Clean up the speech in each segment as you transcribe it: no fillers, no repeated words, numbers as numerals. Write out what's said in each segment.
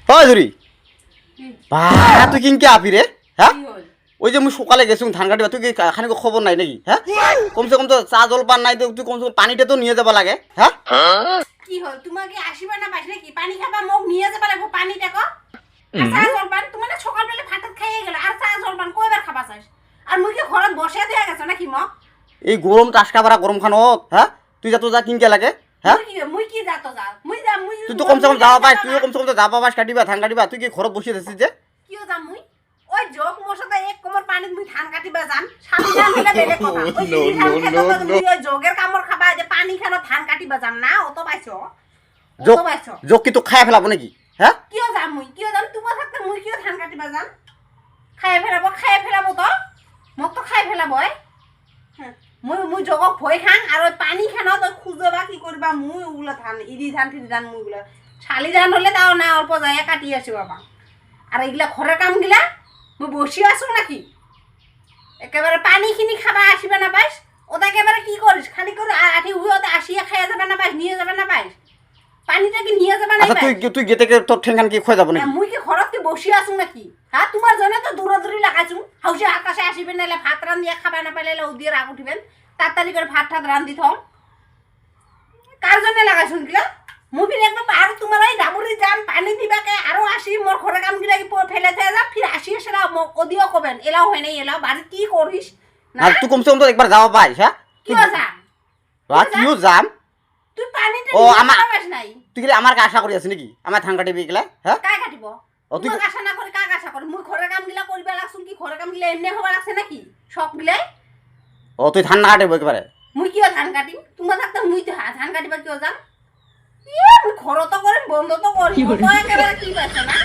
হয় ধরি বা তুই কিনকে আপি রে হ্যাঁ ওই যে মুই সকালে গেছুম ধান কাটিবা তুই কি খানিক খবর নাই নাকি হ্যাঁ কমসে কম তো চা জলপান নাই তুই কমসে কম পানিটা তো নিয়ে যাবা লাগে হ্যাঁ কি হল তোমাকে আসিবা না বাইরে কি পানি খাবা মোক নিয়ে যাবা লাগবো পানিটা কো আর চা জলপান তুমি না সকাল বেলা ভাত খাইয়ে গেল আর চা জলপান কয়বার খাবা চাস আর মুই কি ঘৰত বসে দিয়া গেছ নাকি মোক এই গরম টাসকা ভরা গরম খানত হ্যাঁ তুই যা তো যা কিনকে লাগে হ্যাঁ মুই কি যাতো যা মুই যা মুই তুই তো কমসে কম যাওয়া পাস তুইও কমসে কম তো যাবা পাস কাটিবা ধান কাটিবা তুই কি ঘৰত বসে আছিস যে কিও যা মুই ওই জগ মোর সাথে এক কোমর পানি মুই ধান কাটিবা যান স্বামী জান দিলে বেলেগ কথা ওই ধান খেতে তো মুই ওই জগের কামর খাবা যে পানি খানো ধান কাটিবা যান না অত পাইছো যোগ যোগ কি তো খাই ফেলাবো নাকি হ্যাঁ কিও যা মুই কিও যাম তোমার থাকতে মুই কিও ধান কাটিবা যান খাই ফেলাবো তো মোক তো খাই ফেলাবো মুই জগক ভয় খাং আর ওই পানি খানো তো খুঁজবা কি করবা মুই ওগুলো ধান ইদি ধান ফিরি ধান মুইগুলো শালি ধান হলে তাও না অল্প যায় কাটি আসি বাবা আর এইগুলা ঘরের কাম গিলা মুই বসি আসুন নাকি একেবারে পানি খিনি খাবা আসিবা না পাইস ওটা একেবারে কি করিস খালি করে আঠি উইতে আসিয়া খাইয়া যাবে না পাইস নিয়ে যাবে না পাইস পানিটা কি নিয়ে যাবে না আচ্ছা তুই গেতে তোর ঠেঙ্গান কি খয় যাব নাকি মুই কি ঘরত কি বসি আসুন নাকি হ্যাঁ তোমার জন্য তো দূরদূরি লাগাইছুম হাউসে আকাশে আসিবেন নাইলে ভাত রান্ধিয়া খাবা না পাইলে উদিয়ে রাগ উঠিবেন তাড়াতাড়ি করে ভাত ঠাত রান্ধি থম কার জন্য লাগাইছুন কিলা মুই ফিরে একবার আর তোমার এই ডাবুরি যাম পানি দিবাকে আরো আসি মোর ঘরে কাম গিলা কি ফেলে থে যা ফির আসি সেটা ওদিও কবেন এলাও হয় নাই এলাও বাড়ি কি করিস না আর তুই কমসে কম তো একবার যাওয়া পাইস হ্যাঁ কি যা তুইও যাম তুই পানিটা ও নিয়ে আমার যাবাস নাই তুই কি আমার আশা করি আছিস নাকি আমার ধান কাটিবি গেলে হ্যাঁ কাই কাটিব ও তুই তুই আশা না করে কাক আশা করে মুই ঘরে কাম গিলা করিবা লাগছুন কি ঘরে কাম গিলা এমনি হবা লাগছে নাকি সব গিলাই ও তুই ধান না কাটিব একেবারে মুই কিয় ধান কাটিম তোমার থাকতে মুই তো ধান কাটিবা কিয় যাম মুই ঘর তো করিম বন্ধ তো করিম তো একেবারে কি পাইছে না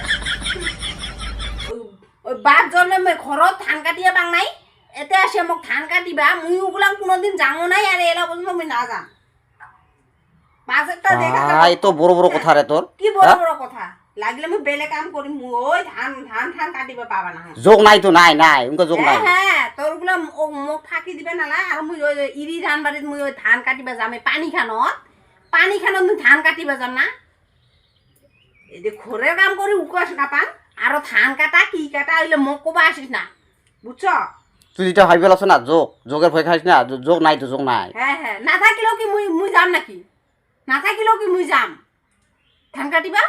ওই বাদ জন্মে মই ঘৰত ধান কাটিয়া বাং নাই এতে আসে মোক ধান কাটিবা মুই ওগুলাম কোনোদিন যামো নাই আর এলা পর্যন্ত মুই না যাম বাজেটটা দেখা এই তো বড় বড় কথা রে তোর কি বড় বড় কথা লাগলে মুই বেলে কাম করিম মুই ওই ধান কাটিবা পাবা না যোগ নাই তো নাই উনকা যোগ নাই হ্যাঁ তোর গুলা মোক ফাঁকি দিবে নালা আর মুই ওই ইরি ধান বাড়িত মুই ওই ধান কাটিবা যাম পানি খানত মুই ধান কাটিবা যাম না এই যে ঘরের কাম করি উকাস নাপাম আর ধান কাটা কি কাটা হইলে মোক কবা আসিস না বুঝছ তুই যেটা ভাবি পেলাছ না যোগের ভয় খাইস না যোগ নাই তো যোগ নাই হ্যাঁ না থাকিলেও কি মুই যাম নাকি না থাকিলেও কি মুই যাম ধান কাটিবা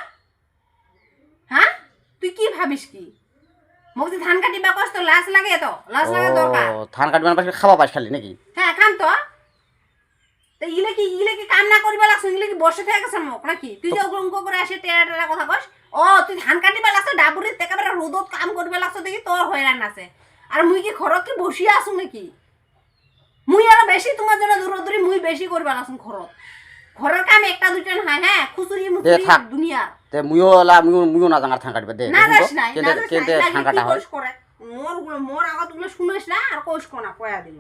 হ্যাঁ তুই কি ভাবিস কি মোক যে ধান কাটিবা কষ্ট লাজ লাগে দরকার ধান কাটিবার পাশে খাওয়া পাস খালি নাকি হ্যাঁ খাম তো ইলে কি কাম না করিবা লাগছ ইলে কি বসে থেকে গেছ মোক নাকি তুই যে অঙ্ক করে আসে টেরা কথা কস ও তুই ধান কাটিবা লাগছ ডাবুরিত একেবারে রোদত কাম করিবা লাগছ দেখি তোর হয়রান আছে আর মুই কি ঘৰত কি বসি আছো নাকি মুই আর বেশি তোমার জন্য দূরদূরি মুই বেশি করিবা লাগছ ঘরের কাম একটা দুইটা না হ্যাঁ খুচুরি মুচুরি দুনিয়া তে মুইও না জানার ধান কাটবে দে না যাস না কেতে ধান কাটা হয় মোর আগত গুলো শুনিস না আর কইস কোনা কয়া দিল